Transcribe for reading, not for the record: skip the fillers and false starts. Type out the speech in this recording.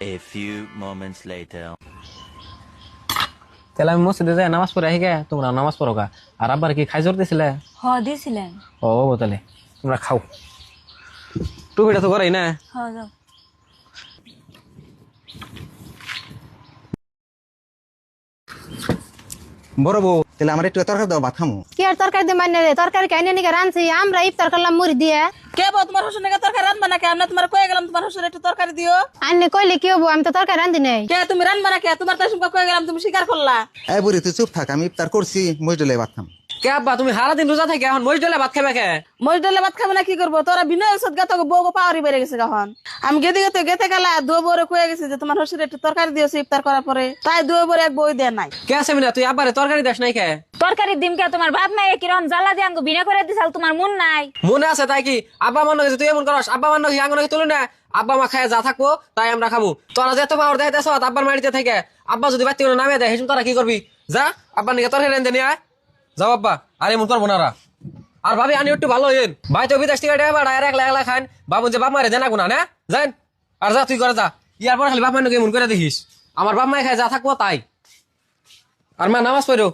A few moments later. তাহলে আমি মসজিদে যাই নামাজ পড়ে আহি গে, তোমরা নামাজ পড়ো গা। আর আব্বার কি খাই জোর দিছিলে? দিছিলেন। ও তাহলে তোমরা খাও। টুপিটা তো করাই না। যাও। বড় বউ, তাহলে আমার একটু তরকারি দাও, ভাত খামু। কি আর তরকারি দিয়ে মানে রে, তরকারি কাইনে নিকে রানছি আমরা, ইফতার করলাম মুড়ি দিয়ে। কে বউ তোমার শ্বশুর নাকি তরকারি রান্না না? কে আমরা তোমার কয়ে গেলাম তোমার শ্বশুর একটু তরকারি দিও। আন্নে কইলে কি হবো, আমি তো তরকারি রান্ধি নাই। কে তুমি রান্না না? কে তোমার তো সঙ্গে কয়ে গেলাম, তুমি স্বীকার করলা। এই বুড়ি তুই চুপ থাক, আমি ইফতার করছি, মসজিদে ভাত খাম। কে আব্বা তুমি সারাদিন রোজা থেকে এখন মরিচ ডলে ভাত খাবে কে? মরিচ ডালে ভাত খাবে না কি করবো? তোরা বিনয় ওষুধ গাতো বউ পাওয়ারি বেড়ে গেছে কখন। আমি গেতে গেলা দুই বউরে কয়ে গেছি যে তোমার শ্বশুর একটু তরকারি দিয়েছে ইফতার করার পরে, তাই দুই বউরে এক বই দেয় নাই। কে আছে মিনা, তুই আব্বারে তরকারি দাস নাই কে? তরকারি দিমকে তোমার বাপ নাই কিরম জ্বালা দিয়ে আঙ্গু বিনা করে দিছাল, তোমার মন নাই? মনে আছে তাই কি? আব্বা মান্য হয়েছে তুই এমন করস? আব্বা মান্য হয়ে আঙ্গনাকে তুলে না, আব্বা মা খায় যা থাকবো তাই আমরা খাবো। তোরা যে এত পাওয়ার দেখাইতেছ আব্বার মাড়িতে থেকে, আব্বা যদি বাড়তি করে নামে দেয় হেসুম তোরা কি করবি? যা আব্বার নিকে তরকারি রেন্দে নিয়ে আয়, যাও আব্বা। আর এমন করবো না। আর ভাবি আনি একটু ভালো হইন, ভাই তো বিদেশ থেকে একলা একলা খান, বাবু যে বাপ মারে দেনা গুনা না জান। আর যা তুই করে যা, ইয়ার পরে খালি বাপ মাকে এমন করে দেখিস। আমার বাপ মায় খায় যা থাকবো তাই। আর মা নামাজ পড়ো।